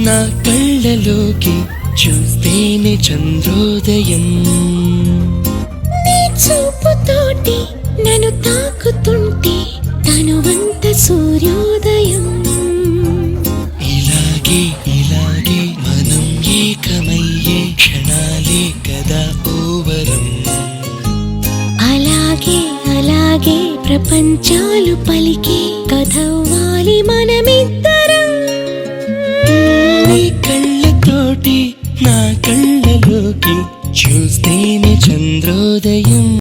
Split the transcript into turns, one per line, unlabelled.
నా కళ్ళలోకి చూస్తేనే చంద్రోదయం.
నీ చూపుతోటి నన్ను తాకుతుంటే తనువంత సూర్యోదయం.
ఇలాగే ఇలాగే మనం ఏకమయ్యే క్షణాలే కదా ఓవరం.
అలాగే అలాగే ప్రపంచాలు పలికే కథవ్వాలి మనమిద్దరం.
నీ కళ్ళతోటి నా కళ్ళలోకి చూస్తేనే చంద్రోదయం.